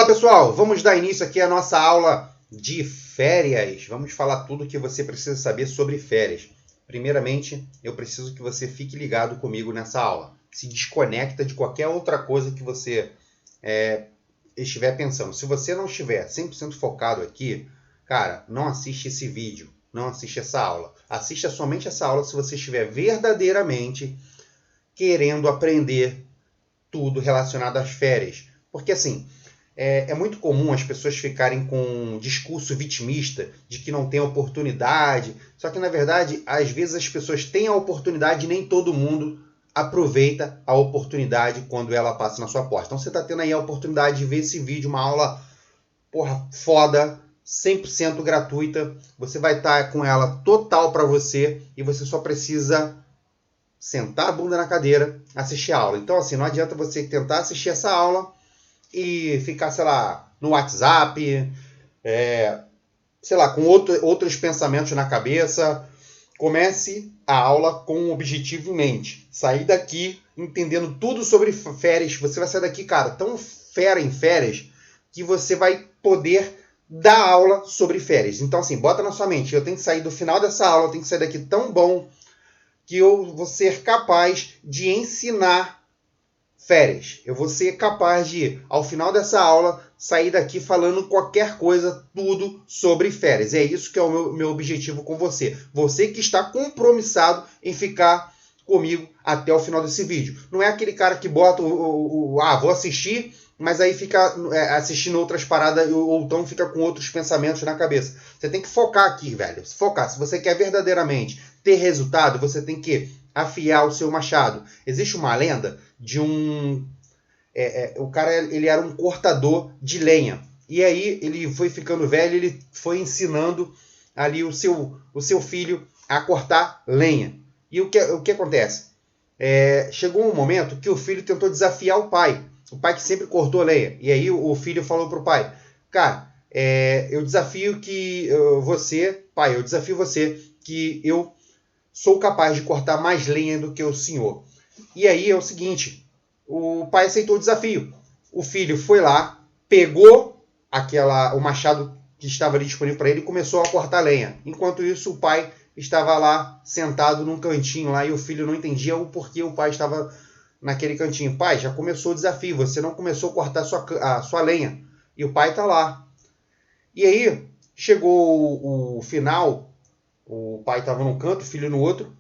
pessoal, vamos dar início aqui à nossa aula de férias. Vamos falar tudo o que você precisa saber sobre férias. Primeiramente, eu preciso que você fique ligado comigo nessa aula. Se desconecta de qualquer outra coisa que você estiver pensando. Se você não estiver 100% focado aqui, cara, não assiste esse vídeo, não assiste essa aula. Assista somente essa aula se você estiver verdadeiramente querendo aprender tudo relacionado às férias. Porque assim, é muito comum as pessoas ficarem com um discurso vitimista de que não tem oportunidade. Só que, na verdade, às vezes as pessoas têm a oportunidade e nem todo mundo aproveita a oportunidade quando ela passa na sua porta. Então, você está tendo aí a oportunidade de ver esse vídeo, uma aula foda, 100% gratuita. Você vai estar com ela total para você e você só precisa sentar a bunda na cadeira, assistir a aula. Então, assim, não adianta você tentar assistir essa aula e ficar, sei lá, no WhatsApp, sei lá, com outros pensamentos na cabeça. Comece a aula com um objetivo em mente. Sair daqui entendendo tudo sobre férias. Você vai sair daqui, cara, tão fera em férias que você vai poder dar aula sobre férias. Então, assim, bota na sua mente, eu tenho que sair do final dessa aula, eu tenho que sair daqui tão bom que eu vou ser capaz de ensinar férias. Eu vou ser capaz de, ao final dessa aula, sair daqui falando qualquer coisa, tudo sobre férias. É isso que é o meu objetivo com você. Você que está compromissado em ficar comigo até o final desse vídeo. Não é aquele cara que bota vou assistir, mas aí fica assistindo outras paradas ou então fica com outros pensamentos na cabeça. Você tem que focar aqui, velho. Focar. Se você quer verdadeiramente ter resultado, você tem que afiar o seu machado. Existe uma lenda de o cara, ele era um cortador de lenha. E aí ele foi ficando velho, ele foi ensinando ali o seu filho a cortar lenha. E o que acontece? Chegou um momento que o filho tentou desafiar o pai que sempre cortou lenha. E aí o filho falou pro pai, cara, eu desafio você que eu sou capaz de cortar mais lenha do que o senhor. E aí é o seguinte, o pai aceitou o desafio. O filho foi lá, pegou o machado que estava ali disponível para ele e começou a cortar lenha. Enquanto isso, o pai estava lá sentado num cantinho lá e o filho não entendia o porquê o pai estava naquele cantinho. Pai, já começou o desafio, você não começou a cortar a sua lenha. E o pai está lá. E aí, chegou o final, o pai estava num canto, o filho no outro.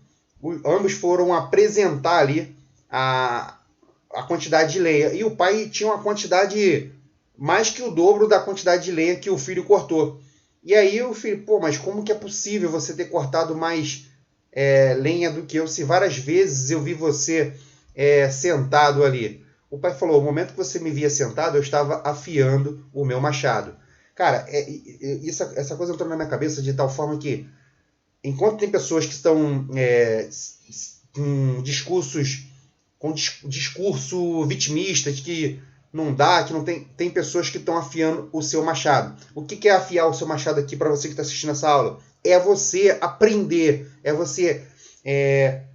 Ambos foram apresentar ali a quantidade de lenha. E o pai tinha uma quantidade mais que o dobro da quantidade de lenha que o filho cortou. E aí o filho, mas como que é possível você ter cortado mais lenha do que eu, se várias vezes eu vi você sentado ali? O pai falou, o momento que você me via sentado, eu estava afiando o meu machado. Cara, essa coisa entrou na minha cabeça de tal forma que, enquanto tem pessoas que estão com discurso vitimista, de que não dá, que não tem pessoas que estão afiando o seu machado. O que é afiar o seu machado aqui para você que está assistindo essa aula? É você aprender, é você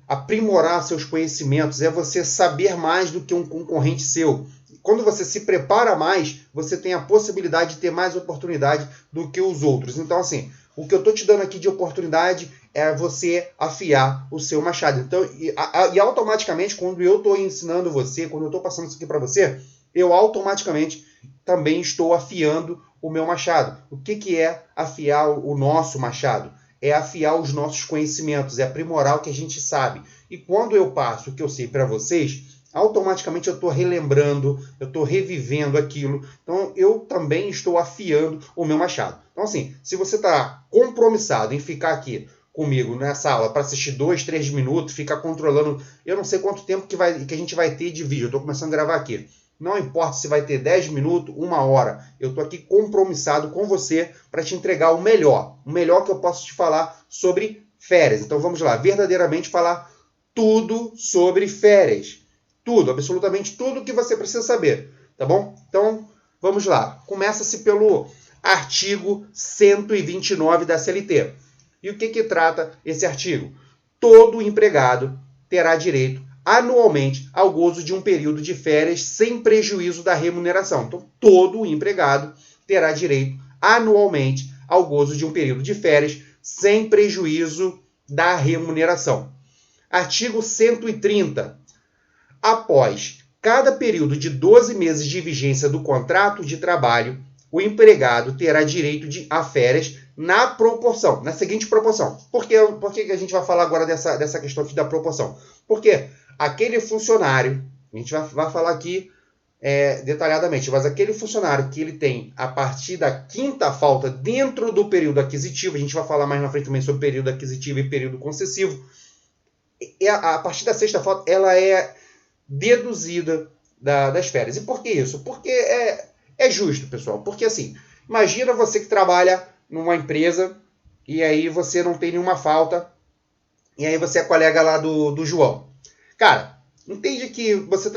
aprimorar seus conhecimentos, é você saber mais do que um concorrente seu. Quando você se prepara mais, você tem a possibilidade de ter mais oportunidade do que os outros. Então, assim, o que eu estou te dando aqui de oportunidade é você afiar o seu machado. Então, e automaticamente, quando eu estou ensinando você, quando eu estou passando isso aqui para você, eu automaticamente também estou afiando o meu machado. O que é afiar o nosso machado? É afiar os nossos conhecimentos, é aprimorar o que a gente sabe. E quando eu passo o que eu sei para vocês, automaticamente eu estou relembrando, eu estou revivendo aquilo. Então, eu também estou afiando o meu machado. Então, assim, se você está compromissado em ficar aqui comigo nessa aula para assistir 2, 3 minutos, ficar controlando, eu não sei quanto tempo que a gente vai ter de vídeo. Eu estou começando a gravar aqui. Não importa se vai ter 10 minutos, 1 hora. Eu estou aqui compromissado com você para te entregar o melhor que eu posso te falar sobre férias. Então vamos lá, verdadeiramente falar tudo sobre férias. Tudo, absolutamente tudo que você precisa saber, tá bom? Então vamos lá. Começa-se pelo artigo 129 da CLT. E o que trata esse artigo? Todo empregado terá direito anualmente ao gozo de um período de férias sem prejuízo da remuneração. Então, todo empregado terá direito anualmente ao gozo de um período de férias sem prejuízo da remuneração. Artigo 130. Após cada período de 12 meses de vigência do contrato de trabalho, o empregado terá direito a férias na seguinte proporção. Por que a gente vai falar agora dessa questão aqui da proporção? Porque aquele funcionário, a gente vai falar aqui detalhadamente, mas aquele funcionário que ele tem a partir da quinta falta dentro do período aquisitivo, a gente vai falar mais na frente também sobre período aquisitivo e período concessivo, a partir da sexta falta ela é deduzida das férias. E por que isso? Porque é justo, pessoal. Porque assim, imagina você que trabalha numa empresa e aí você não tem nenhuma falta e aí você é colega lá do João. Cara, entende que você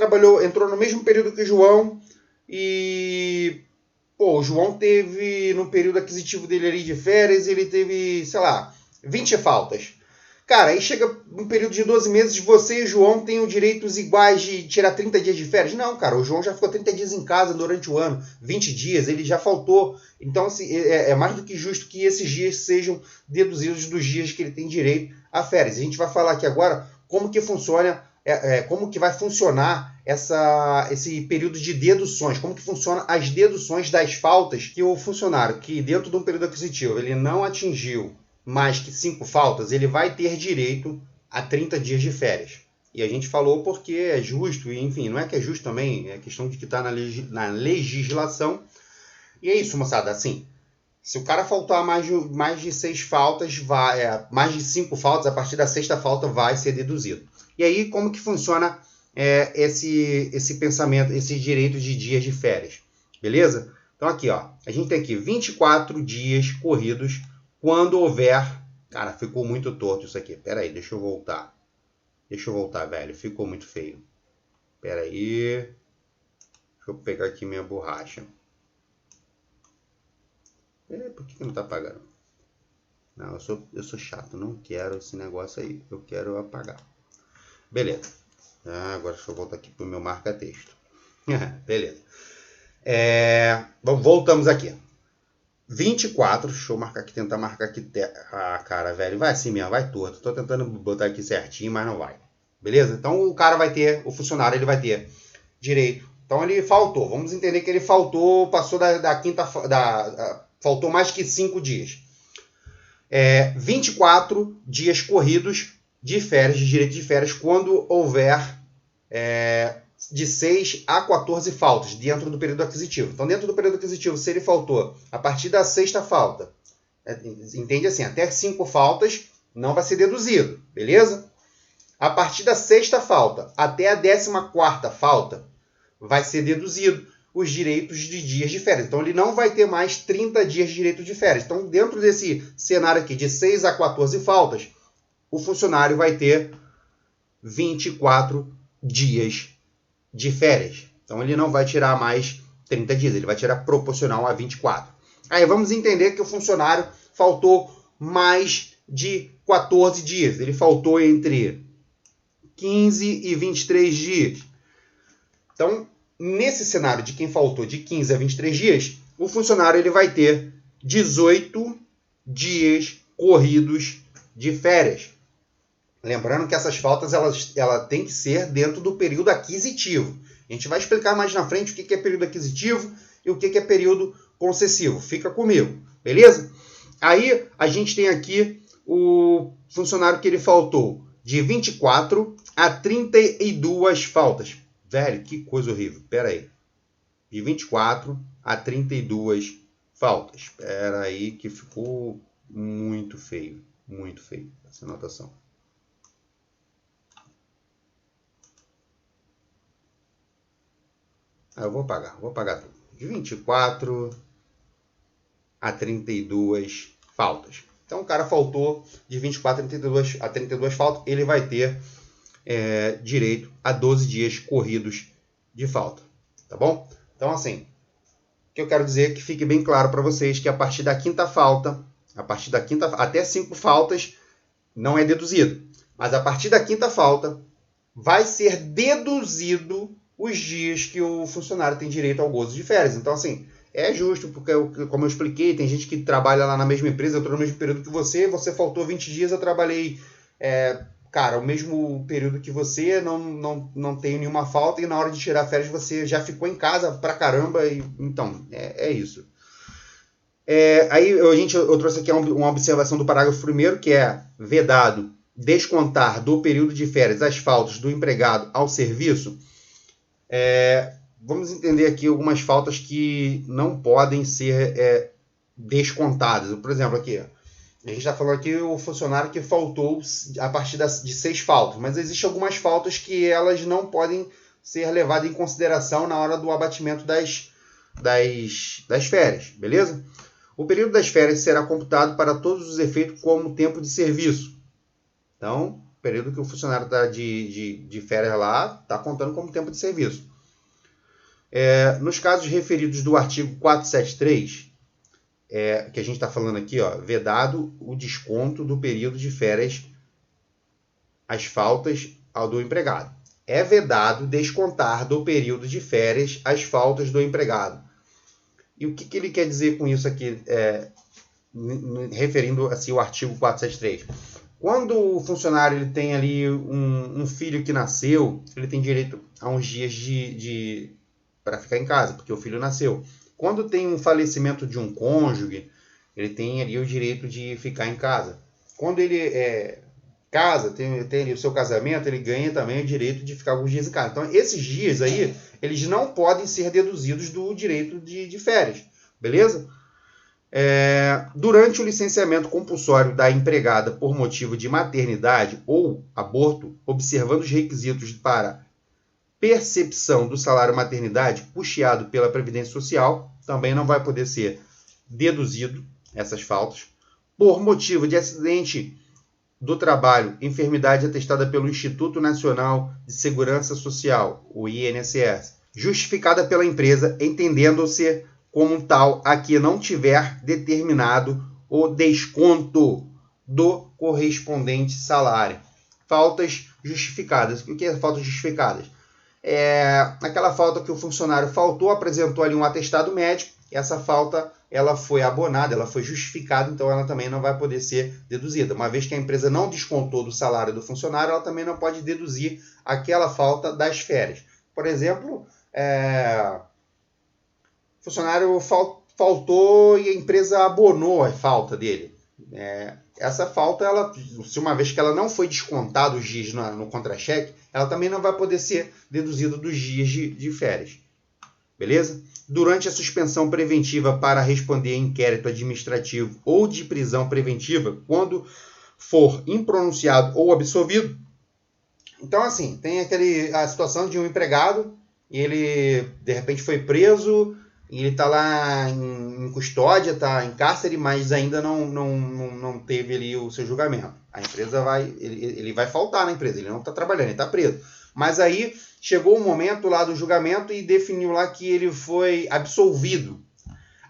entrou no mesmo período que o João e o João teve, no período aquisitivo dele ali de férias, ele teve, sei lá, 20 faltas. Cara, aí chega um período de 12 meses, você e o João têm os direitos iguais de tirar 30 dias de férias? Não, cara, o João já ficou 30 dias em casa durante o ano, 20 dias, ele já faltou. Então, assim, é mais do que justo que esses dias sejam deduzidos dos dias que ele tem direito a férias. A gente vai falar aqui agora como que funciona, como que vai funcionar esse período de deduções, como que funciona as deduções das faltas que o funcionário que dentro de um período aquisitivo ele não atingiu mais que 5 faltas, ele vai ter direito a 30 dias de férias. E a gente falou porque é justo, e enfim, não é que é justo também, é questão de que está na legislação. E é isso, moçada, assim, se o cara faltar mais de 6 faltas, mais de 5 faltas, a partir da sexta falta vai ser deduzido. E aí, como que funciona esse pensamento, esse direito de dias de férias? Beleza? Então aqui, ó, a gente tem aqui 24 dias corridos quando houver... Cara, ficou muito torto isso aqui. Pera aí, deixa eu voltar. Deixa eu voltar, velho. Ficou muito feio. Pera aí. Deixa eu pegar aqui minha borracha. Por que não tá apagando? Não, eu sou chato. Não quero esse negócio aí. Eu quero apagar. Beleza. Agora deixa eu voltar aqui pro meu marca-texto. Beleza. Voltamos aqui. 24, deixa eu tentar marcar aqui. Cara, velho, vai assim mesmo, vai torto. Tô tentando botar aqui certinho, mas não vai. Beleza? Então o funcionário, ele vai ter direito. Então ele faltou. Vamos entender que ele faltou, passou da quinta, faltou mais que 5 dias. 24 dias corridos de férias, de direito de férias, quando houver de 6 a 14 faltas dentro do período aquisitivo. Então, dentro do período aquisitivo, se ele faltou a partir da sexta falta, entende assim, até 5 faltas não vai ser deduzido, beleza? A partir da sexta falta até a 14ª falta vai ser deduzido os direitos de dias de férias. Então, ele não vai ter mais 30 dias de direito de férias. Então, dentro desse cenário aqui de 6 a 14 faltas, o funcionário vai ter 24 dias de férias. Então, ele não vai tirar mais 30 dias, ele vai tirar proporcional a 24. Aí, vamos entender que o funcionário faltou mais de 14 dias. Ele faltou entre 15 e 23 dias. Então, nesse cenário de quem faltou de 15 a 23 dias, o funcionário ele vai ter 18 dias corridos de férias. Lembrando que essas faltas ela tem que ser dentro do período aquisitivo. A gente vai explicar mais na frente o que é período aquisitivo e o que é período concessivo. Fica comigo, beleza? Aí a gente tem aqui o funcionário que ele faltou de 24 a 32 faltas. Velho, que coisa horrível. Pera aí. De 24 a 32 faltas. Pera aí que ficou muito feio. Muito feio essa anotação. Eu vou apagar tudo. De 24 a 32 faltas. Então, o cara faltou de 24 a 32 faltas, ele vai ter direito a 12 dias corridos de falta. Tá bom? Então, assim, o que eu quero dizer é que fique bem claro para vocês que a partir da quinta falta, até 5 faltas não é deduzido. Mas a partir da quinta falta, vai ser deduzido os dias que o funcionário tem direito ao gozo de férias. Então, assim, é justo, porque, como eu expliquei, tem gente que trabalha lá na mesma empresa, eu estou no mesmo período que você faltou 20 dias, eu trabalhei, o mesmo período que você, não tenho nenhuma falta, e na hora de tirar férias você já ficou em casa pra caramba, então, é isso. Aí eu trouxe aqui uma observação do parágrafo 1º, que é vedado descontar do período de férias as faltas do empregado ao serviço. Vamos entender aqui algumas faltas que não podem ser descontadas. Por exemplo, aqui, a gente está falando aqui o funcionário que faltou a partir de 6 faltas, mas existem algumas faltas que elas não podem ser levadas em consideração na hora do abatimento das férias, beleza? O período das férias será computado para todos os efeitos como tempo de serviço. Então, o período que o funcionário está de férias lá, está contando como tempo de serviço. Nos casos referidos do artigo 473, que a gente está falando aqui, vedado o desconto do período de férias, as faltas ao do empregado. É vedado descontar do período de férias as faltas do empregado. E o que ele quer dizer com isso aqui, referindo assim, o artigo 473? Quando o funcionário ele tem ali um filho que nasceu, ele tem direito a uns dias para ficar em casa, porque o filho nasceu. Quando tem um falecimento de um cônjuge, ele tem ali o direito de ficar em casa. Quando ele casa, tem ali o seu casamento, ele ganha também o direito de ficar alguns dias em casa. Então, esses dias aí, eles não podem ser deduzidos do direito de férias, beleza? Durante o licenciamento compulsório da empregada por motivo de maternidade ou aborto, observando os requisitos para percepção do salário maternidade custeado pela Previdência Social, também não vai poder ser deduzido essas faltas. Por motivo de acidente do trabalho, enfermidade atestada pelo Instituto Nacional de Segurança Social, o INSS, justificada pela empresa, entendendo-se como tal a que não tiver determinado o desconto do correspondente salário. Faltas justificadas. O que é faltas justificadas? Aquela falta que o funcionário faltou, apresentou ali um atestado médico, essa falta ela foi abonada, ela foi justificada, então ela também não vai poder ser deduzida. Uma vez que a empresa não descontou do salário do funcionário, ela também não pode deduzir aquela falta das férias. Por exemplo, o funcionário faltou e a empresa abonou a falta dele. Essa falta, se uma vez que ela não foi descontada os dias no contra-cheque, ela também não vai poder ser deduzida dos dias de férias. Beleza? Durante a suspensão preventiva para responder a inquérito administrativo ou de prisão preventiva, quando for impronunciado ou absolvido. Então, assim, tem a situação de um empregado e ele, de repente, foi preso e ele está lá em custódia, está em cárcere, mas ainda não teve ali o seu julgamento. A empresa ele vai faltar na empresa, ele não está trabalhando, ele está preso. Mas aí chegou o momento lá do julgamento e definiu lá que ele foi absolvido.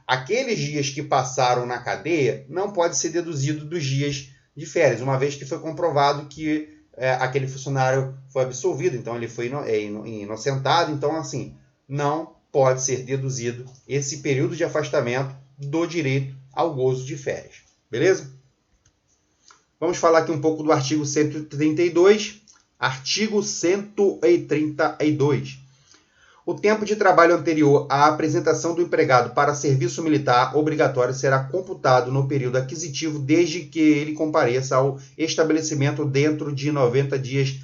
Aqueles dias que passaram na cadeia não pode ser deduzido dos dias de férias, uma vez que foi comprovado que aquele funcionário foi absolvido, então ele foi inocentado, então assim, não pode ser deduzido esse período de afastamento do direito ao gozo de férias. Beleza? Vamos falar aqui um pouco do artigo 132. Artigo 132. O tempo de trabalho anterior à apresentação do empregado para serviço militar obrigatório será computado no período aquisitivo desde que ele compareça ao estabelecimento dentro de 90 dias,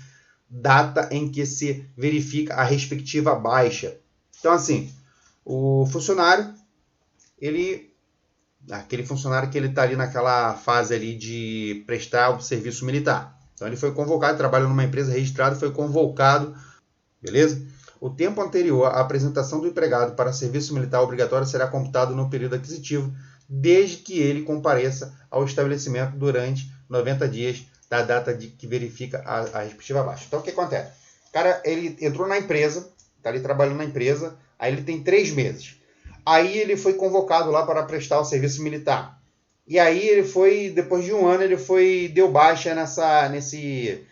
data em que se verifica a respectiva baixa. Então, assim, o funcionário, aquele funcionário que ele está ali naquela fase ali de prestar o serviço militar. Então, ele foi convocado, trabalha numa empresa registrada, foi convocado, beleza? O tempo anterior à apresentação do empregado para serviço militar obrigatório será computado no período aquisitivo, desde que ele compareça ao estabelecimento durante 90 dias da data que verifica a respectiva baixa. Então, o que acontece? O cara, ele entrou na empresa, está ali trabalhando na empresa, aí ele tem 3 meses. Aí ele foi convocado lá para prestar o serviço militar. E aí ele foi, depois de um ano, deu baixa nesse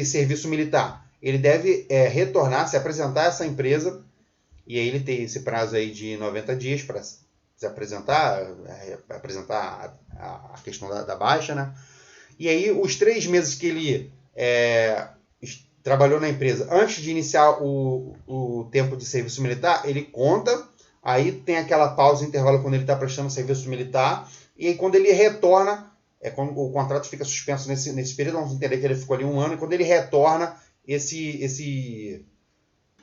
serviço militar. ele deve retornar, se apresentar a essa empresa, e aí ele tem esse prazo aí de 90 dias para se apresentar a questão da baixa, né? E aí os 3 meses que ele trabalhou na empresa antes de iniciar o tempo de serviço militar, ele conta, aí tem aquela pausa, intervalo quando ele está prestando serviço militar, e aí quando ele retorna, quando o contrato fica suspenso nesse período, vamos entender que ele ficou ali 1 ano, e quando ele retorna,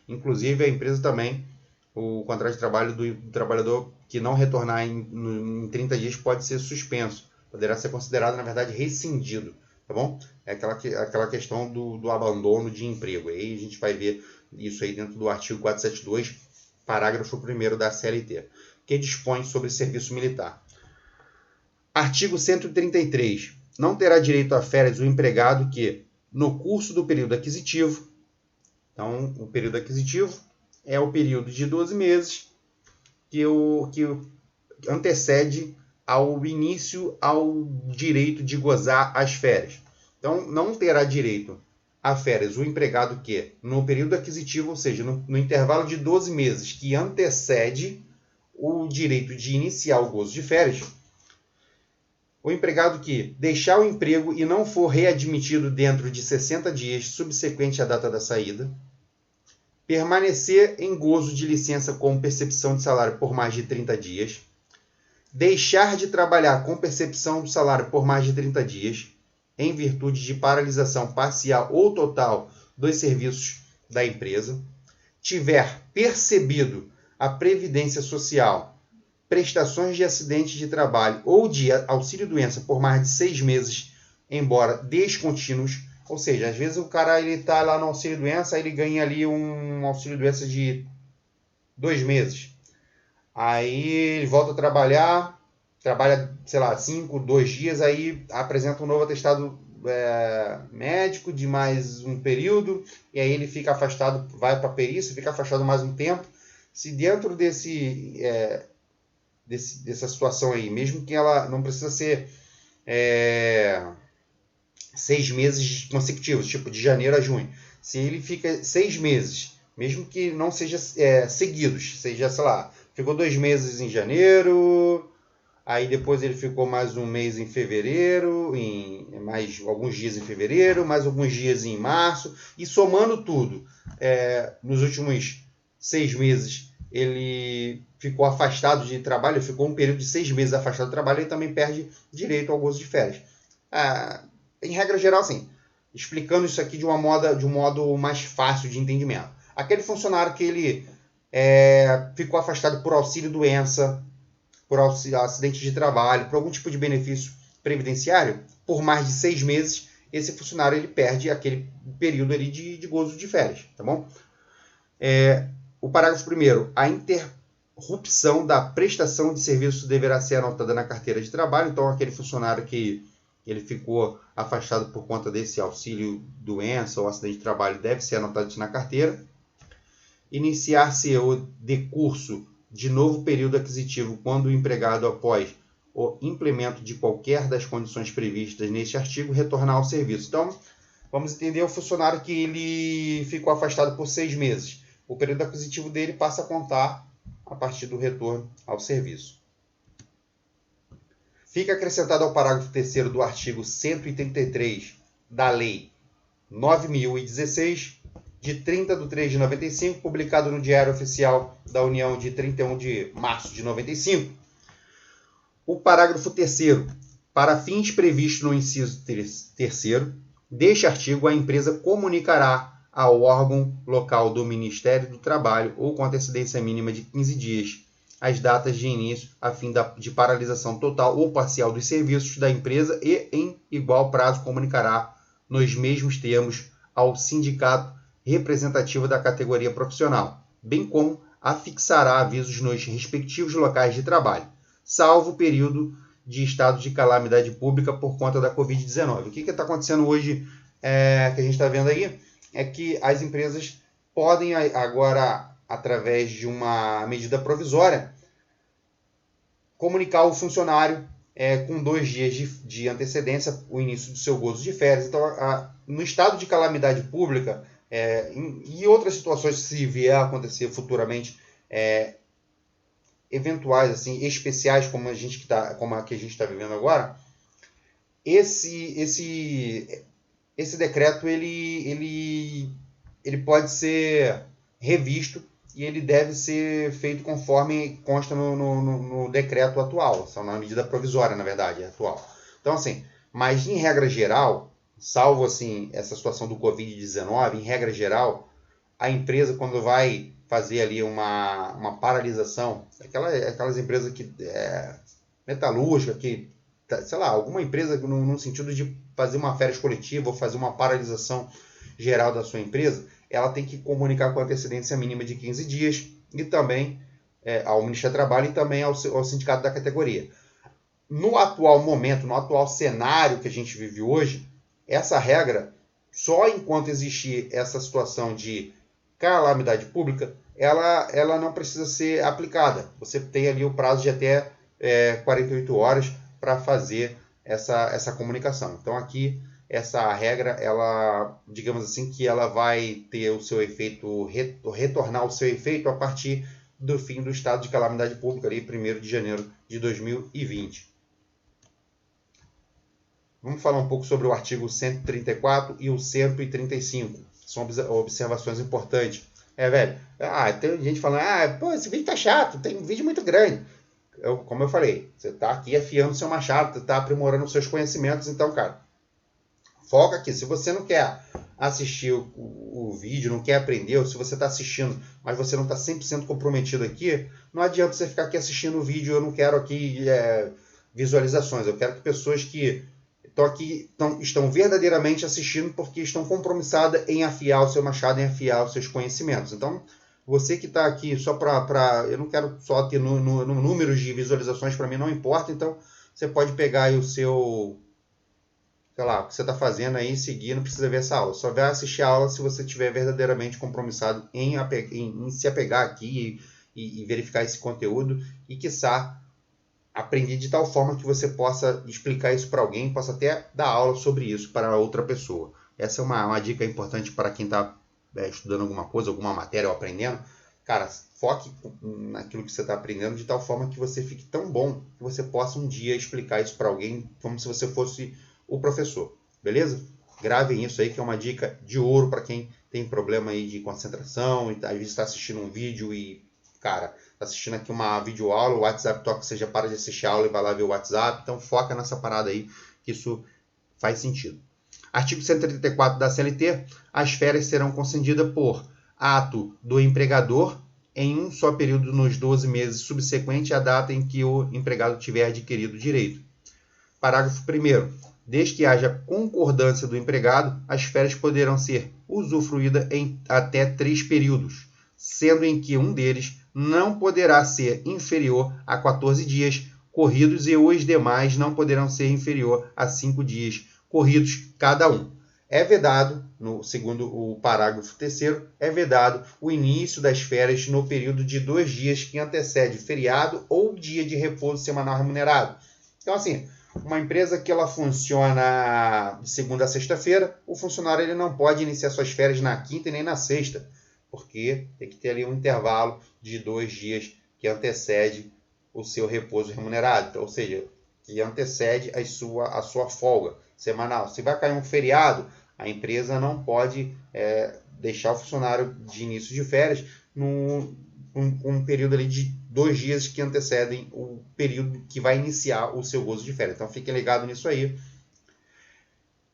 inclusive a empresa também, o contrato de trabalho do trabalhador que não retornar em 30 dias pode ser suspenso, poderá ser considerado, na verdade, rescindido, tá bom? É aquela questão do abandono de emprego. Aí a gente vai ver isso aí dentro do artigo 472, parágrafo 1º da CLT, que dispõe sobre serviço militar. Artigo 133. Não terá direito a férias o empregado que, no curso do período aquisitivo, então, o período aquisitivo é o período de 12 meses que antecede ao início ao direito de gozar as férias. Então, não terá direito a férias o empregado que, no período aquisitivo, ou seja, no intervalo de 12 meses que antecede o direito de iniciar o gozo de férias, o empregado que deixar o emprego e não for readmitido dentro de 60 dias subsequente à data da saída, permanecer em gozo de licença com percepção de salário por mais de 30 dias, deixar de trabalhar com percepção do salário por mais de 30 dias, em virtude de paralisação parcial ou total dos serviços da empresa, tiver percebido a Previdência Social, prestações de acidente de trabalho ou de auxílio-doença por mais de 6 meses, embora descontínuos, ou seja, às vezes o cara está lá no auxílio-doença, ele ganha ali um auxílio-doença de 2 meses. Aí ele volta a trabalha, sei lá, 2 dias, aí apresenta um novo atestado médico de mais um período, e aí ele fica afastado, vai para a perícia, fica afastado mais um tempo. Se dentro dessa situação aí, mesmo que ela não precisa ser 6 meses consecutivos, tipo de janeiro a junho, se ele fica 6 meses, mesmo que não seja seguidos, seja, sei lá, ficou 2 meses em janeiro, aí depois ele ficou mais um mês em fevereiro, mais alguns dias em fevereiro, mais alguns dias em março, e somando tudo, nos últimos 6 meses ele ficou afastado de trabalho, ele ficou um período de 6 meses afastado do trabalho, ele também perde direito ao gozo de férias. Em regra geral, assim, explicando isso aqui de um modo mais fácil de entendimento. Aquele funcionário que ele ficou afastado por auxílio-doença, por acidente de trabalho, por algum tipo de benefício previdenciário, por mais de 6 meses, esse funcionário ele perde aquele período ali de gozo de férias, tá bom? O parágrafo 1º, a interrupção da prestação de serviço deverá ser anotada na carteira de trabalho, então aquele funcionário que ele ficou afastado por conta desse auxílio-doença ou acidente de trabalho deve ser anotado na carteira. Iniciar-se o decurso de novo período aquisitivo quando o empregado, após o implemento de qualquer das condições previstas neste artigo, retornar ao serviço. Então, vamos entender o funcionário que ele ficou afastado por 6 meses. O período aquisitivo dele passa a contar a partir do retorno ao serviço. Fica acrescentado ao parágrafo 3º do artigo 133 da Lei 9.016, de 30/3/95, publicado no Diário Oficial da União de 31 de março de 95. O parágrafo 3º. Para fins previstos no inciso 3º deste artigo, a empresa comunicará ao órgão local do Ministério do Trabalho ou com antecedência mínima de 15 dias as datas de início a fim de paralisação total ou parcial dos serviços da empresa e, em igual prazo, comunicará nos mesmos termos ao sindicato representativo da categoria profissional, bem como afixará avisos nos respectivos locais de trabalho, salvo o período de estado de calamidade pública por conta da Covid-19. O que está acontecendo hoje, que a gente está vendo aí, é que as empresas podem agora, através de uma medida provisória, comunicar ao funcionário com 2 dias de antecedência o início do seu gozo de férias. Então, no estado de calamidade pública, E outras situações, se vier a acontecer futuramente, eventuais, assim, especiais, como a que a gente está vivendo agora, esse decreto ele pode ser revisto e ele deve ser feito conforme consta no decreto atual, são na medida provisória, na verdade, atual. Então, assim, mas em regra geral, salvo assim essa situação do Covid-19, em regra geral, a empresa, quando vai fazer ali uma paralisação, aquelas empresas que metalúrgica, que, sei lá, alguma empresa no sentido de fazer uma férias coletiva ou fazer uma paralisação geral da sua empresa, ela tem que comunicar com antecedência mínima de 15 dias e também ao Ministério do Trabalho e também ao sindicato da categoria. No atual momento, no atual cenário que a gente vive hoje, essa regra, só enquanto existir essa situação de calamidade pública, ela não precisa ser aplicada. Você tem ali o prazo de até 48 horas para fazer essa comunicação. Então aqui essa regra, ela, digamos assim, que ela vai ter o seu efeito, retornar o seu efeito a partir do fim do estado de calamidade pública, ali 1º de janeiro de 2020. Vamos falar um pouco sobre o artigo 134 e o 135. São observações importantes. Velho, tem gente falando, pô, esse vídeo tá chato, tem um vídeo muito grande. Como eu falei, você tá aqui afiando seu machado, você tá aprimorando os seus conhecimentos, então, cara, foca aqui. Se você não quer assistir o vídeo, não quer aprender, ou se você está assistindo, mas você não está 100% comprometido aqui, não adianta você ficar aqui assistindo o vídeo. Eu não quero aqui visualizações. Eu quero que pessoas que estão verdadeiramente assistindo porque estão compromissadas em afiar o seu machado, em afiar os seus conhecimentos. Então, você que está aqui só para... Eu não quero só ter números de visualizações, para mim não importa. Então, você pode pegar aí o seu... sei lá, o que você está fazendo aí, seguir, não precisa ver essa aula. Só vai assistir a aula se você estiver verdadeiramente compromissado em se apegar aqui e verificar esse conteúdo e, quiçá, aprender de tal forma que você possa explicar isso para alguém, possa até dar aula sobre isso para outra pessoa. Essa é uma dica importante para quem está estudando alguma coisa, alguma matéria ou aprendendo. Cara, foque naquilo que você está aprendendo de tal forma que você fique tão bom que você possa um dia explicar isso para alguém como se você fosse o professor, beleza? Gravem isso aí, que é uma dica de ouro para quem tem problema aí de concentração, e às vezes está assistindo um vídeo e, cara, está assistindo aqui uma videoaula, o WhatsApp toca, você já para de assistir a aula e vai lá ver o WhatsApp, então foca nessa parada aí, que isso faz sentido. Artigo 134 da CLT, as férias serão concedidas por ato do empregador em um só período nos 12 meses subsequente à data em que o empregado tiver adquirido o direito. Parágrafo 1º. Desde que haja concordância do empregado, as férias poderão ser usufruídas em até 3 períodos, sendo em que um deles não poderá ser inferior a 14 dias corridos e os demais não poderão ser inferior a 5 dias corridos cada um. É vedado, segundo o parágrafo 3º, é vedado o início das férias no período de 2 dias que antecede feriado ou dia de repouso semanal remunerado. Então, assim, uma empresa que ela funciona de segunda a sexta-feira, o funcionário ele não pode iniciar suas férias na quinta e nem na sexta, porque tem que ter ali um intervalo de 2 dias que antecede o seu repouso remunerado, ou seja, que antecede a sua folga semanal. Se vai cair um feriado, a empresa não pode deixar o funcionário de início de férias um período ali de 2 dias que antecedem o período que vai iniciar o seu gozo de férias. Então, fiquem ligados nisso aí.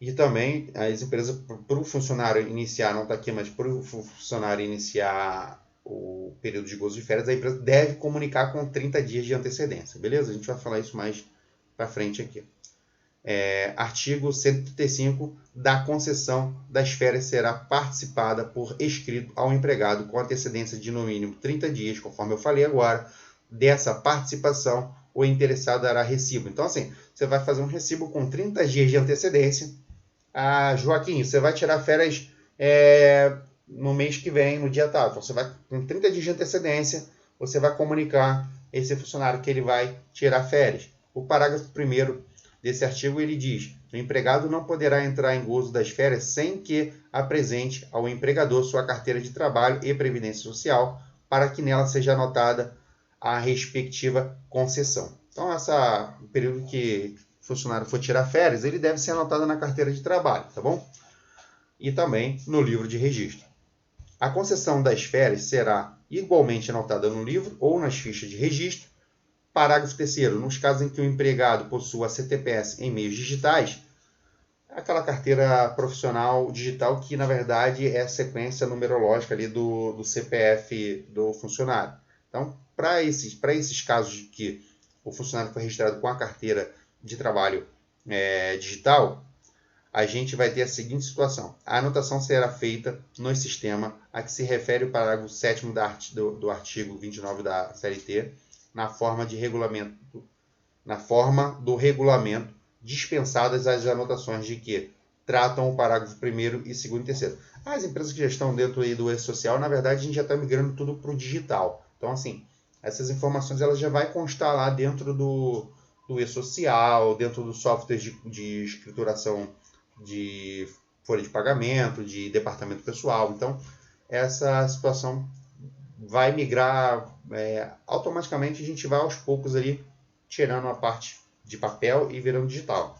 E também, as empresas, para o funcionário iniciar, não está aqui, mas para o funcionário iniciar o período de gozo de férias, a empresa deve comunicar com 30 dias de antecedência. Beleza? A gente vai falar isso mais para frente aqui. Artigo 135 da concessão das férias será participada por escrito ao empregado com antecedência de no mínimo 30 dias, conforme eu falei agora. Dessa participação, o interessado dará recibo. Então, assim, você vai fazer um recibo com 30 dias de antecedência. Joaquim, você vai tirar férias no mês que vem, no dia tal. Então, você vai com 30 dias de antecedência, você vai comunicar esse funcionário que ele vai tirar férias. O parágrafo 1º desse artigo, ele diz que O empregado não poderá entrar em gozo das férias sem que apresente ao empregador sua carteira de trabalho e previdência social para que nela seja anotada a respectiva concessão. Então, o período que o funcionário for tirar férias, ele deve ser anotado na carteira de trabalho, tá bom? E também no livro de registro. A concessão das férias será igualmente anotada no livro ou nas fichas de registro. Parágrafo 3º. Nos casos em que o empregado possua CTPS em meios digitais, aquela carteira profissional digital que, na verdade, é a sequência numerológica ali do CPF do funcionário. Então, para esses casos de que o funcionário foi registrado com a carteira de trabalho digital, a gente vai ter a seguinte situação. A anotação será feita no sistema a que se refere o parágrafo 7º do artigo 29 da CLT, na forma do regulamento, dispensadas as anotações de que tratam o parágrafo 1º e 2º e 3º. As empresas que já estão dentro aí do e-social, na verdade, a gente já está migrando tudo para o digital. Então, assim, essas informações ela já vai constar lá dentro do e-social, dentro do software de escrituração de folha de pagamento, de departamento pessoal. Então, essa situação vai migrar automaticamente. A gente vai aos poucos ali tirando a parte de papel e virando digital.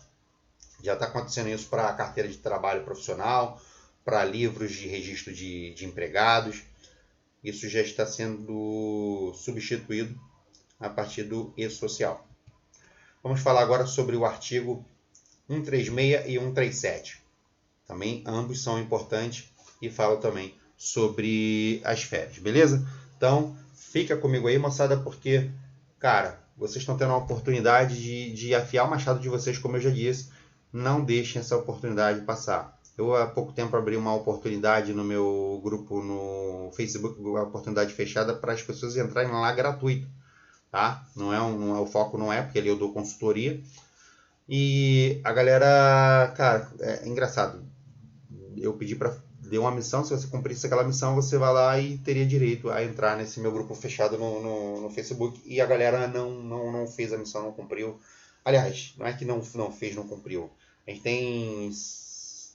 Já está acontecendo isso para a carteira de trabalho profissional, para livros de registro de empregados. Isso já está sendo substituído a partir do e-social. Vamos falar agora sobre o artigo 136 e 137. Também ambos são importantes e falam também sobre as férias, beleza? Então, fica comigo aí, moçada, porque, cara, vocês estão tendo a oportunidade de afiar o machado de vocês, como eu já disse. Não deixem essa oportunidade passar. Eu, há pouco tempo, abri uma oportunidade no meu grupo no Facebook, uma oportunidade fechada para as pessoas entrarem lá gratuito, tá? O foco não é, porque ali eu dou consultoria. E a galera, cara, é engraçado. Eu pedi para deu uma missão, se você cumprisse aquela missão, você vai lá e teria direito a entrar nesse meu grupo fechado no Facebook. E a galera não fez a missão, não cumpriu. Aliás, não é que não fez, não cumpriu. A gente tem,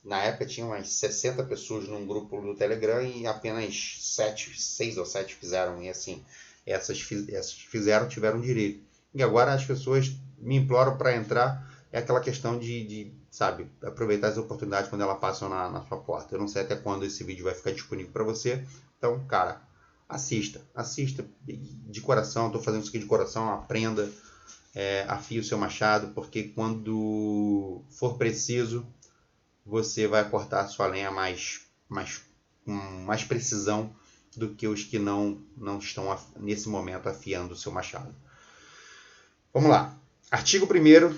na época tinha umas 60 pessoas num grupo do Telegram e apenas 6 ou 7 fizeram. E assim, essas fizeram, tiveram direito. E agora as pessoas me imploram para entrar. É aquela questão de sabe, aproveitar as oportunidades quando elas passam na sua porta. Eu não sei até quando esse vídeo vai ficar disponível para você. Então, cara, assista de coração. Estou fazendo isso aqui de coração, aprenda, afie o seu machado, porque quando for preciso, você vai cortar a sua lenha com mais precisão do que os que não estão nesse momento afiando o seu machado. Vamos lá. Artigo 1º.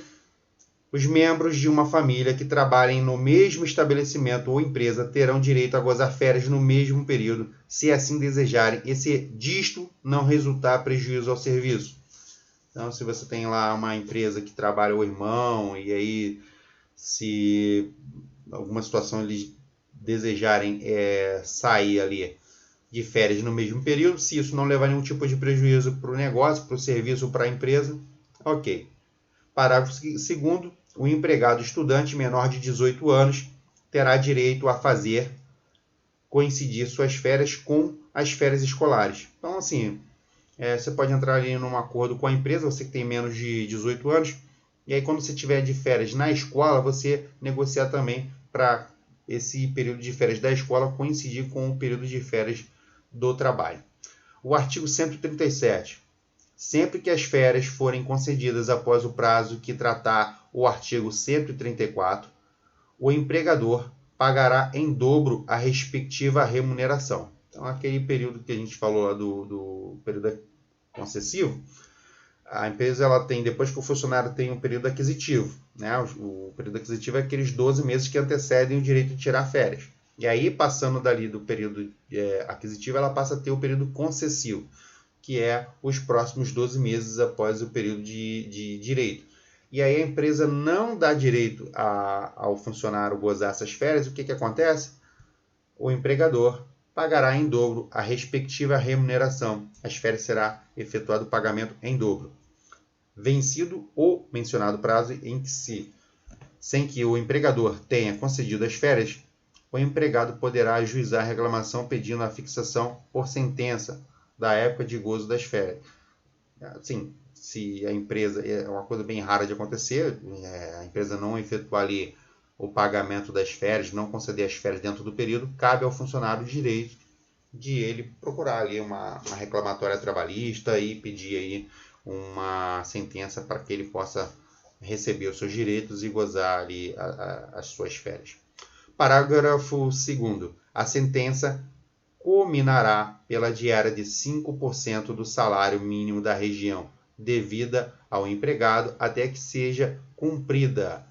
Os membros de uma família que trabalhem no mesmo estabelecimento ou empresa terão direito a gozar férias no mesmo período, se assim desejarem, e se disto não resultar prejuízo ao serviço. Então, se você tem lá uma empresa que trabalha o irmão, e aí, se alguma situação eles desejarem sair ali de férias no mesmo período, se isso não levar nenhum tipo de prejuízo para o negócio, para o serviço ou para a empresa, ok. Parágrafo 2º. O empregado estudante menor de 18 anos terá direito a fazer coincidir suas férias com as férias escolares. Então, assim, você pode entrar ali num acordo com a empresa, você que tem menos de 18 anos, e aí quando você tiver de férias na escola, você negociar também para esse período de férias da escola coincidir com o período de férias do trabalho. O artigo 137. Sempre que as férias forem concedidas após o prazo que tratar o artigo 134, o empregador pagará em dobro a respectiva remuneração. Então, aquele período que a gente falou lá do período concessivo, a empresa ela tem, depois que o funcionário tem um período aquisitivo, né? O período aquisitivo é aqueles 12 meses que antecedem o direito de tirar férias. E aí, passando dali do período aquisitivo, ela passa a ter o período concessivo, que é os próximos 12 meses após o período de direito. E aí a empresa não dá direito ao funcionário gozar essas férias. O que acontece? O empregador pagará em dobro a respectiva remuneração. As férias será efetuado o pagamento em dobro. Vencido o mencionado prazo em que se sem que o empregador tenha concedido as férias, o empregado poderá ajuizar a reclamação pedindo a fixação por sentença da época de gozo das férias. Assim, se a empresa, é uma coisa bem rara de acontecer, a empresa não efetuar ali o pagamento das férias, não conceder as férias dentro do período, cabe ao funcionário o direito de ele procurar ali uma reclamatória trabalhista e pedir aí uma sentença para que ele possa receber os seus direitos e gozar ali as suas férias. Parágrafo 2º. A sentença culminará pela diária de 5% do salário mínimo da região, devida ao empregado até que seja cumprida.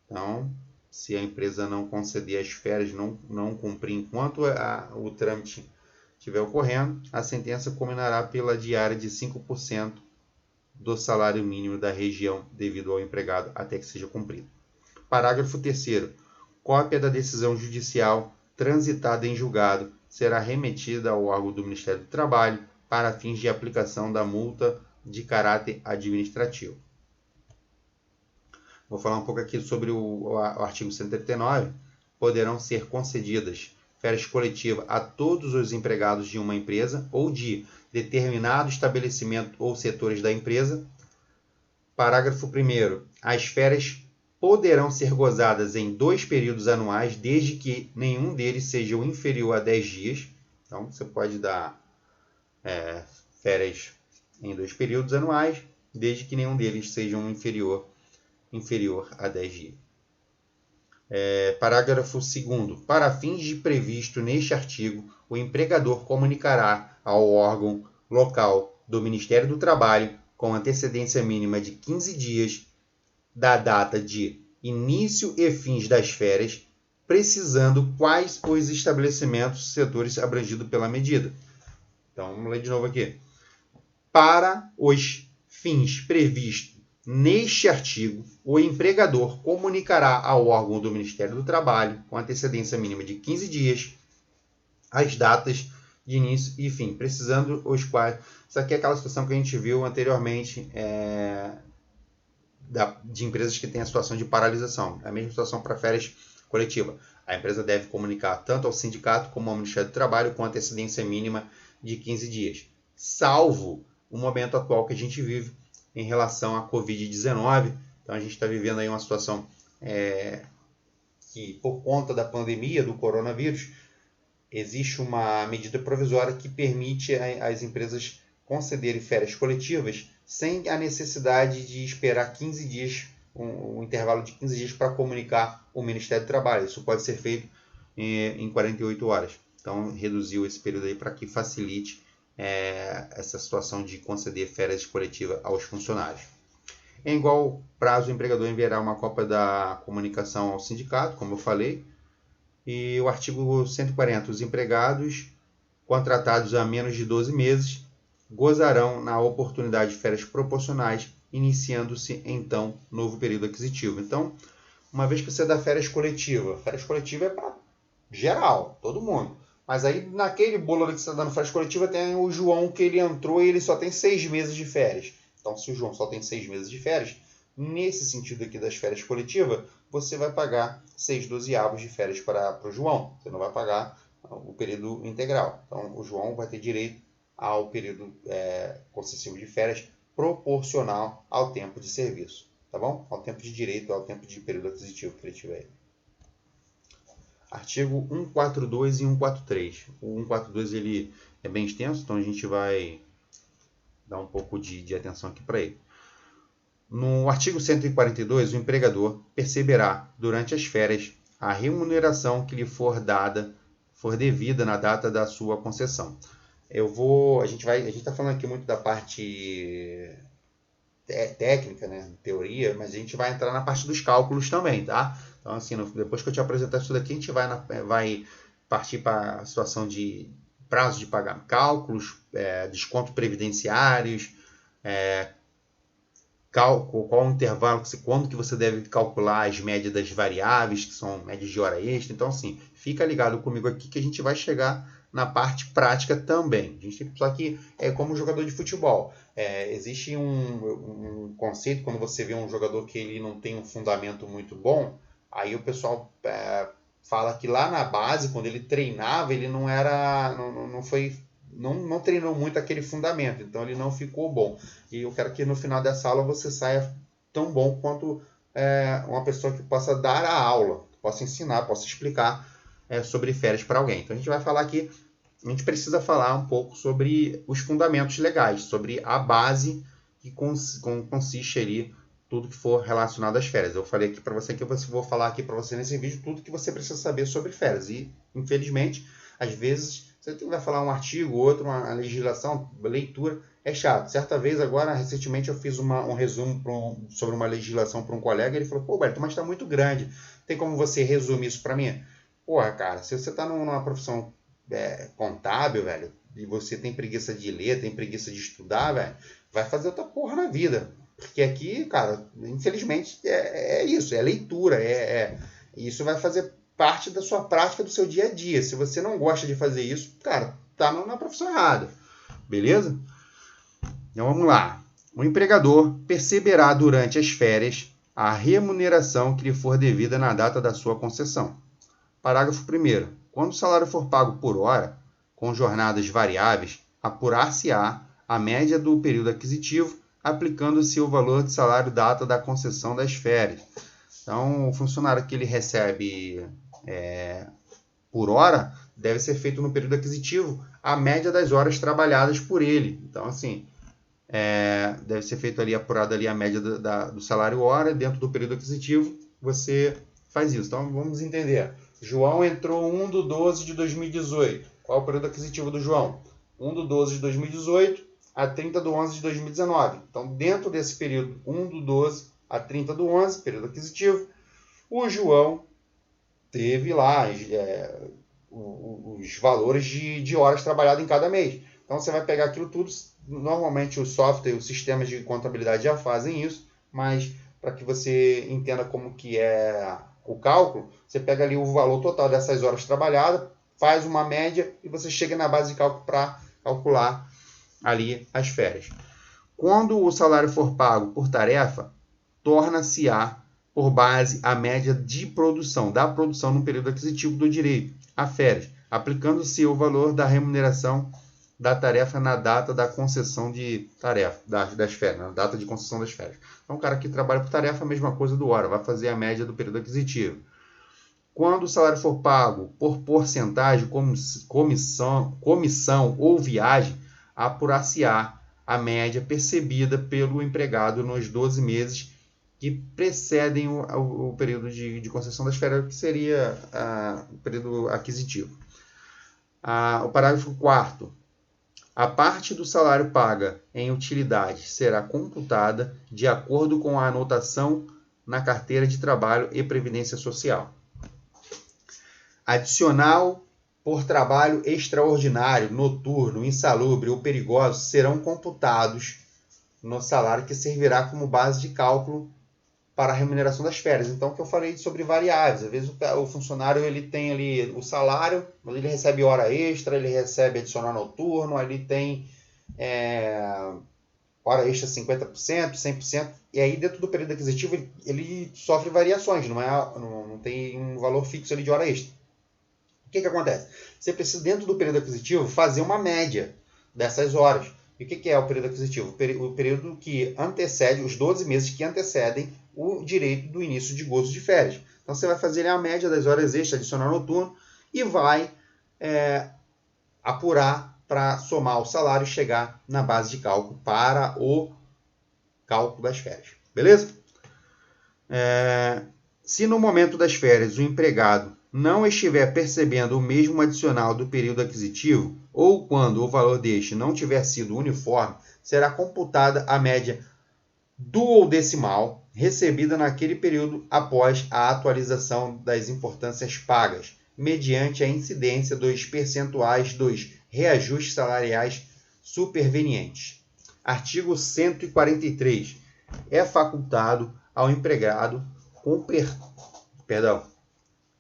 Então, se a empresa não conceder as férias, não cumprir enquanto o trâmite estiver ocorrendo, a sentença culminará pela diária de 5% do salário mínimo da região devido ao empregado até que seja cumprido. Parágrafo 3º. Cópia da decisão judicial transitada em julgado será remetida ao órgão do Ministério do Trabalho para fins de aplicação da multa de caráter administrativo. Vou falar um pouco aqui sobre o artigo 139. Poderão ser concedidas férias coletivas a todos os empregados de uma empresa ou de determinado estabelecimento ou setores da empresa. Parágrafo 1º. As férias poderão ser gozadas em 2 períodos anuais, desde que nenhum deles seja inferior a 10 dias. Então, você pode dar férias em 2 períodos anuais, desde que nenhum deles seja inferior a 10 dias. Parágrafo 2º. Para fins de previsto neste artigo, o empregador comunicará ao órgão local do Ministério do Trabalho, com antecedência mínima de 15 dias, da data de início e fins das férias, precisando quais os estabelecimentos, setores abrangidos pela medida. Então, vamos ler de novo aqui. Para os fins previstos neste artigo, o empregador comunicará ao órgão do Ministério do Trabalho, com antecedência mínima de 15 dias, as datas de início e fim, precisando os quais... Isso aqui é aquela situação que a gente viu anteriormente de empresas que têm a situação de paralisação. É a mesma situação para férias coletivas. A empresa deve comunicar tanto ao sindicato como ao Ministério do Trabalho com antecedência mínima de 15 dias, salvo o momento atual que a gente vive em relação à Covid-19. Então, a gente está vivendo aí uma situação que, por conta da pandemia do coronavírus, existe uma medida provisória que permite às empresas concederem férias coletivas sem a necessidade de esperar 15 dias, um intervalo de 15 dias para comunicar o Ministério do Trabalho. Isso pode ser feito em 48 horas. Então, reduziu esse período aí para que facilite essa situação de conceder férias coletivas aos funcionários. Em igual prazo, o empregador enviará uma cópia da comunicação ao sindicato, como eu falei. E o artigo 140. Os empregados contratados há menos de 12 meses gozarão na oportunidade de férias proporcionais, iniciando-se, então, novo período aquisitivo. Então, uma vez que você dá férias coletiva é para geral, todo mundo. Mas aí, naquele bolo que você está dando férias coletiva, tem o João que ele entrou e ele só tem 6 meses de férias. Então, se o João só tem 6 meses de férias, nesse sentido aqui das férias coletivas, você vai pagar 6/12 de férias para o João. Você não vai pagar o período integral. Então, o João vai ter direito ao período concessivo de férias proporcional ao tempo de serviço. Tá bom? Ao tempo de direito, ao tempo de período aquisitivo que ele tiver. Artigo 142 e 143. O 142 ele é bem extenso, então a gente vai dar um pouco de atenção aqui para ele. No artigo 142, o empregador perceberá, durante as férias, a remuneração que lhe for devida na data da sua concessão. A gente está falando aqui muito da parte técnica, né, teoria, mas a gente vai entrar na parte dos cálculos também, tá? Então, assim, depois que eu te apresentar isso daqui, a gente vai partir para a situação de prazo de pagamento, cálculos, descontos previdenciários, qual o intervalo, quando que você deve calcular as médias das variáveis, que são médias de hora extra. Então, assim, fica ligado comigo aqui que a gente vai chegar na parte prática também. Só que é como jogador de futebol. Existe um conceito, quando você vê um jogador que ele não tem um fundamento muito bom, aí o pessoal fala que lá na base, quando ele treinava, ele não treinou muito aquele fundamento, então ele não ficou bom. E eu quero que no final dessa aula você saia tão bom quanto uma pessoa que possa dar a aula, possa ensinar, possa explicar sobre férias para alguém. Então a gente vai falar aqui, a gente precisa falar um pouco sobre os fundamentos legais, sobre a base que consiste ali tudo que for relacionado às férias. Eu falei aqui para você que eu vou falar aqui para você nesse vídeo tudo que você precisa saber sobre férias. E, infelizmente, às vezes você vai falar um artigo, outro, uma legislação, leitura, é chato. Certa vez, agora, recentemente, eu fiz um resumo sobre uma legislação para um colega, e ele falou, pô, Beto, mas está muito grande. Tem como você resumir isso para mim? Porra, cara, se você está numa profissão contábil, velho, e você tem preguiça de ler, tem preguiça de estudar, velho, vai fazer outra porra na vida. Porque aqui, cara, infelizmente, é isso, é leitura, isso vai fazer parte da sua prática do seu dia a dia. Se você não gosta de fazer isso, cara, tá na profissão errada. Beleza? Então vamos lá. O empregador perceberá durante as férias a remuneração que lhe for devida na data da sua concessão. Parágrafo 1º. Quando o salário for pago por hora, com jornadas variáveis, apurar-se-á a média do período aquisitivo, aplicando-se o valor de salário data da concessão das férias. Então, o funcionário que ele recebe por hora deve ser feito no período aquisitivo a média das horas trabalhadas por ele. Então, assim, deve ser feito ali, apurado ali a média do salário hora, dentro do período aquisitivo, você faz isso. Então, vamos entender. João entrou 1/12 de 2018. Qual é o período aquisitivo do João? 1/12 de 2018 a 30/11 de 2019. Então, dentro desse período 1/12 a 30/11, período aquisitivo, o João teve lá os valores de horas trabalhadas em cada mês. Então, você vai pegar aquilo tudo. Normalmente, o software e os sistemas de contabilidade já fazem isso, mas para que você entenda como que é o cálculo, você pega ali o valor total dessas horas trabalhadas, faz uma média e você chega na base de cálculo para calcular ali as férias. Quando o salário for pago por tarefa, torna-se-á por base a média da produção no período aquisitivo do direito a férias, aplicando-se o valor da remuneração da tarefa na data da concessão de tarefa, das férias, na data de concessão das férias. Então, o cara que trabalha por tarefa, a mesma coisa do hora, vai fazer a média do período aquisitivo. Quando o salário for pago por porcentagem, comissão ou viagem, apurar-se-á a média percebida pelo empregado nos 12 meses que precedem o período de concessão das férias, que seria o período aquisitivo. O parágrafo 4º. A parte do salário paga em utilidade será computada de acordo com a anotação na carteira de trabalho e previdência social. Adicional por trabalho extraordinário, noturno, insalubre ou perigoso serão computados no salário que servirá como base de cálculo para a remuneração das férias. Então, o que eu falei sobre variáveis. Às vezes o funcionário ele tem ali o salário, mas ele recebe hora extra, ele recebe adicional noturno, ele tem hora extra 50%, 100%, e aí dentro do período aquisitivo ele sofre variações, não tem um valor fixo ali de hora extra. O que acontece? Você precisa, dentro do período aquisitivo, fazer uma média dessas horas. E o que é o período aquisitivo? O período que antecede, os 12 meses que antecedem o direito do início de gozo de férias. Então, você vai fazer a média das horas extras, adicional noturno, e vai apurar para somar o salário e chegar na base de cálculo para o cálculo das férias. Beleza? Se no momento das férias o empregado não estiver percebendo o mesmo adicional do período aquisitivo, ou quando o valor deste não tiver sido uniforme, será computada a média duodecimal recebida naquele período após a atualização das importâncias pagas, mediante a incidência dos percentuais dos reajustes salariais supervenientes. Artigo 143. É facultado ao empregado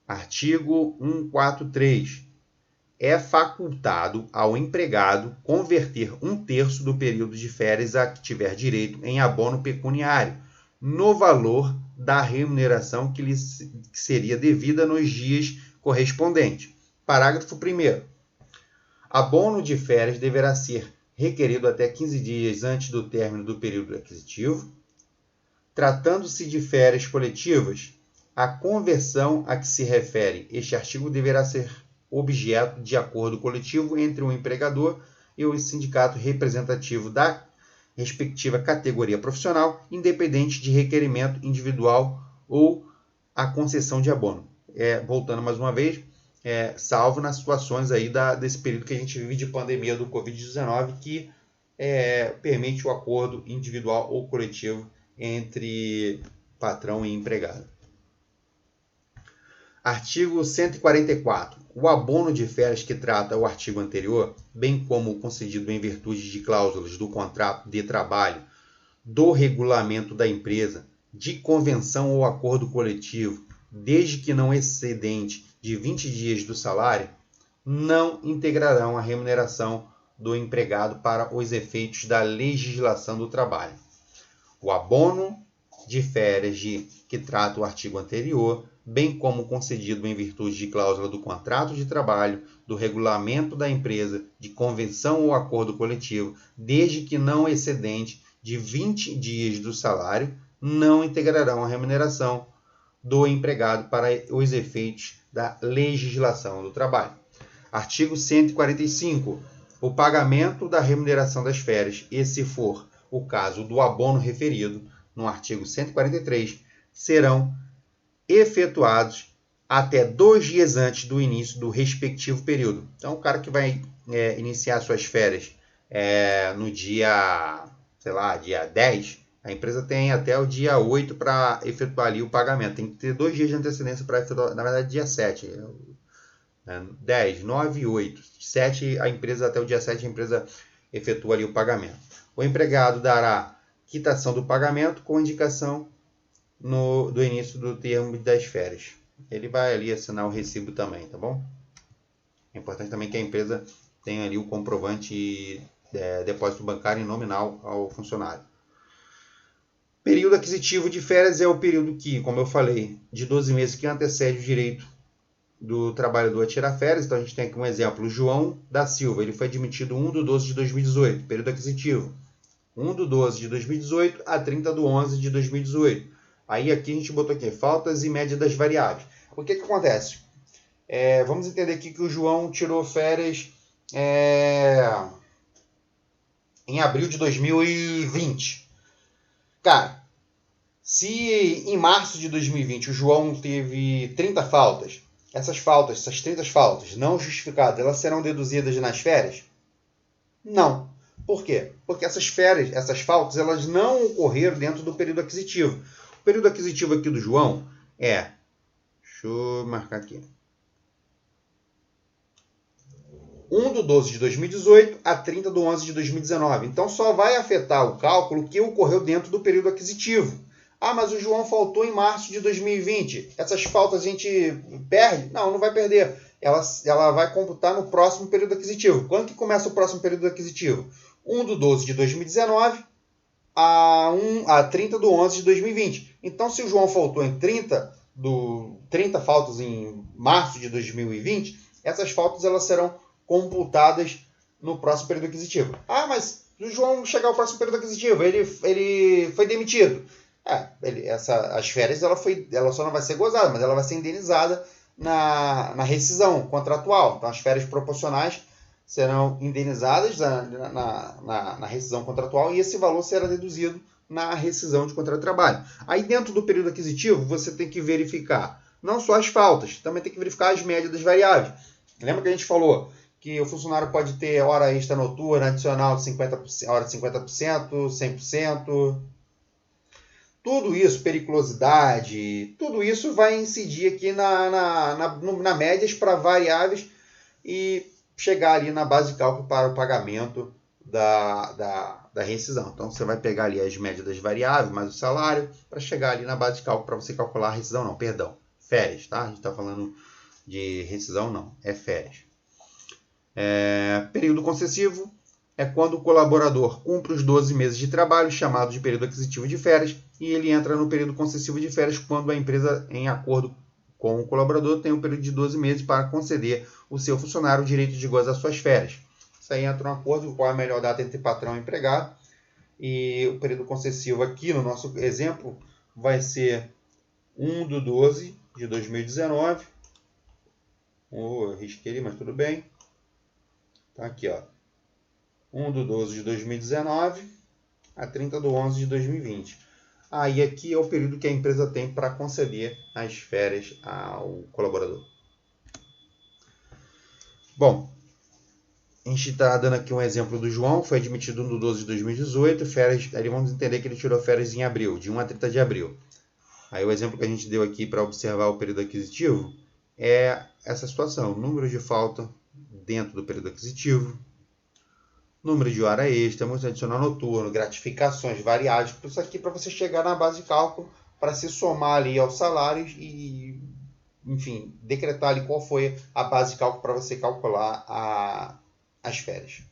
Artigo 143. é facultado ao empregado converter 1/3 do período de férias a que tiver direito em abono pecuniário, no valor da remuneração que lhe seria devida nos dias correspondentes. Parágrafo 1º. Abono de férias deverá ser requerido até 15 dias antes do término do período aquisitivo. Tratando-se de férias coletivas, a conversão a que se refere este artigo deverá ser objeto de acordo coletivo entre o empregador e o sindicato representativo da respectiva categoria profissional, independente de requerimento individual ou a concessão de abono. Voltando mais uma vez, salvo nas situações aí desse período que a gente vive de pandemia do Covid-19, que permite o acordo individual ou coletivo entre patrão e empregado. Artigo 144. O abono de férias que trata o artigo anterior, bem como o concedido em virtude de cláusulas do contrato de trabalho, do regulamento da empresa, de convenção ou acordo coletivo, desde que não excedente de 20 dias do salário, não integrarão a remuneração do empregado para os efeitos da legislação do trabalho. O abono de férias que trata o artigo anterior, bem como concedido em virtude de cláusula do contrato de trabalho, do regulamento da empresa, de convenção ou acordo coletivo, desde que não excedente de 20 dias do salário, não integrarão a remuneração do empregado para os efeitos da legislação do trabalho. Artigo 145. O pagamento da remuneração das férias, e se for o caso do abono referido no artigo 143, serão efetuados até 2 dias antes do início do respectivo período. Então, o cara que vai iniciar suas férias no dia, dia 10, a empresa tem até o dia 8 para efetuar ali o pagamento. Tem que ter 2 dias de antecedência para efetuar, na verdade, dia 7. 10, 9 e 8. 7, a empresa, até o dia 7, a empresa efetua ali o pagamento. O empregado dará quitação do pagamento com indicação do início do termo das férias. Ele vai ali assinar o recibo também, tá bom? É importante também que a empresa tenha ali o comprovante depósito bancário nominal ao funcionário. Período aquisitivo de férias é o período que, como eu falei, de 12 meses que antecede o direito do trabalhador a tirar férias. Então a gente tem aqui um exemplo, o João da Silva, ele foi admitido 1/12 de 2018, período aquisitivo. 1/12 de 2018 a 30/11 de 2018. Aí aqui a gente botou aqui, faltas e média das variáveis. O que acontece? Vamos entender aqui que o João tirou férias em abril de 2020. Cara, se em março de 2020 o João teve 30 faltas, essas 30 faltas não justificadas, elas serão deduzidas nas férias? Não. Por quê? Porque essas faltas, elas não ocorreram dentro do período aquisitivo. O período aquisitivo aqui do João deixa eu marcar aqui, 1/12 de 2018 a 30/11 de 2019. Então, só vai afetar o cálculo que ocorreu dentro do período aquisitivo. Ah, mas o João faltou em março de 2020. Essas faltas a gente perde? Não, não vai perder. Ela vai computar no próximo período aquisitivo. Quando que começa o próximo período aquisitivo? 1/12 de 2019 a 30/11 de 2020. Então, se o João faltou em 30 faltas em março de 2020, essas faltas elas serão computadas no próximo período aquisitivo. Ah, mas se o João chegar ao próximo período aquisitivo, ele foi demitido. As férias ela só não vai ser gozada, mas ela vai ser indenizada na rescisão contratual. Então, as férias proporcionais serão indenizadas na rescisão contratual e esse valor será deduzido na rescisão de contrato de trabalho. Aí, dentro do período aquisitivo, você tem que verificar não só as faltas, também tem que verificar as médias das variáveis. Lembra que a gente falou que o funcionário pode ter hora extra noturna, adicional de 50%, hora de 50%, 100%. Tudo isso, periculosidade, tudo isso vai incidir aqui na médias para variáveis e chegar ali na base de cálculo para o pagamento da rescisão. Então, você vai pegar ali as médias das variáveis, mais o salário, para chegar ali na base de cálculo para você calcular a rescisão, férias, tá? A gente está falando de rescisão, não, é férias. Período concessivo é quando o colaborador cumpre os 12 meses de trabalho, chamado de período aquisitivo de férias, e ele entra no período concessivo de férias quando a empresa, em acordo com o colaborador, tem um período de 12 meses para conceder ao seu funcionário o direito de gozar suas férias. Isso aí entra no acordo qual é a melhor data entre patrão e empregado. E o período concessivo aqui, no nosso exemplo, vai ser 1/12 de 2019. Eu risquei ali, mas tudo bem. Tá aqui, ó. 1/12 de 2019 a 30/11 de 2020. Aí aqui é o período que a empresa tem para conceder as férias ao colaborador. Bom, a gente está dando aqui um exemplo do João, foi admitido no 12 de 2018, férias, aí vamos entender que ele tirou férias em abril, de 1 a 30 de abril. Aí o exemplo que a gente deu aqui para observar o período aquisitivo é essa situação, número de falta dentro do período aquisitivo, número de hora extra, música adicional noturno, gratificações, variáveis, tudo isso aqui para você chegar na base de cálculo para se somar ali aos salários e, enfim, decretar ali qual foi a base de cálculo para você calcular as férias.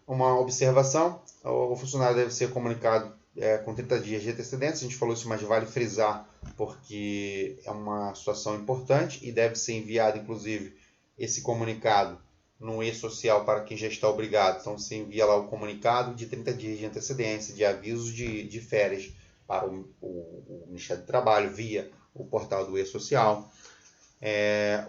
Uma observação, o funcionário deve ser comunicado com 30 dias de antecedência, a gente falou isso, mas vale frisar porque é uma situação importante e deve ser enviado, inclusive, esse comunicado no e-social para quem já está obrigado. Então, você envia lá o comunicado de 30 dias de antecedência, de aviso de férias para o Ministério do Trabalho via o portal do e-social.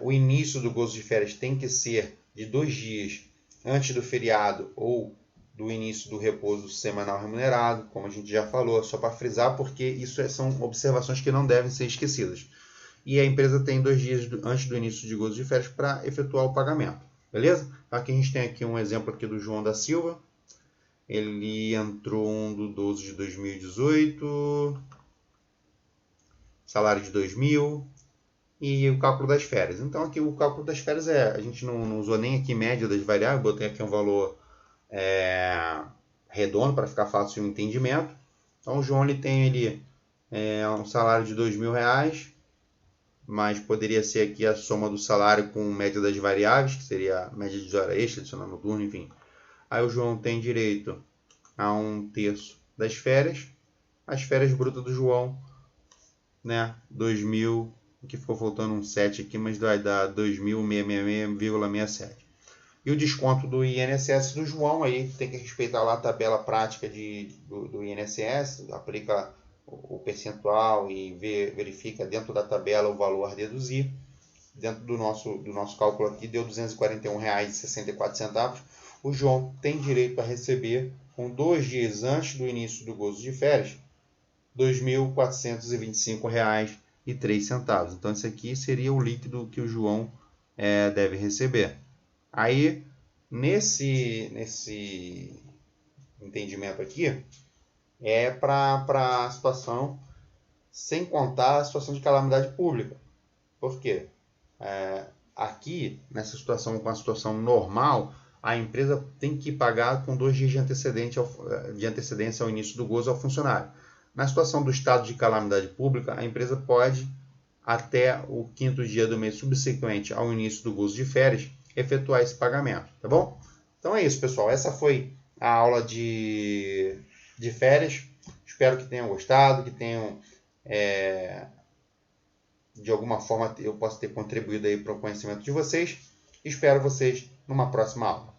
O início do gozo de férias tem que ser de 2 dias antes do feriado ou do início do repouso semanal remunerado, como a gente já falou, só para frisar, porque isso são observações que não devem ser esquecidas. E a empresa tem 2 dias antes do início de gozo de férias para efetuar o pagamento. Beleza? Aqui a gente tem aqui um exemplo aqui do João da Silva. Ele entrou 1/12 de 2018, salário de 2.000 e o cálculo das férias. Então aqui o cálculo das férias a gente não usou nem aqui média das variáveis, botei aqui um valor redondo para ficar fácil o entendimento. Então o João ele tem ali, um salário de R$2.000, mas poderia ser aqui a soma do salário com média das variáveis, que seria a média de hora extra, adicional noturno, enfim. Aí o João tem direito a 1/3 das férias. As férias brutas do João, né, 2.000, que ficou faltando um 7 aqui, mas vai dar 2.666,67. E o desconto do INSS do João, aí tem que respeitar lá a tabela prática do INSS, aplica o percentual e verifica dentro da tabela o valor a deduzir. Dentro do nosso cálculo aqui deu R$ 241,64. O João tem direito a receber, com 2 dias antes do início do gozo de férias, R$ 2.425,03. Então, esse aqui seria o líquido que o João deve receber. Aí, nesse entendimento aqui, é para a situação, sem contar a situação de calamidade pública. Por quê? Aqui, nessa situação, com a situação normal, a empresa tem que pagar com 2 dias de antecedência ao início do gozo ao funcionário. Na situação do estado de calamidade pública, a empresa pode, até o 5º dia do mês subsequente ao início do gozo de férias, efetuar esse pagamento, tá bom? Então é isso, pessoal. Essa foi a aula de férias. Espero que tenham gostado, que tenham, de alguma forma, eu possa ter contribuído aí para o conhecimento de vocês. Espero vocês numa próxima aula.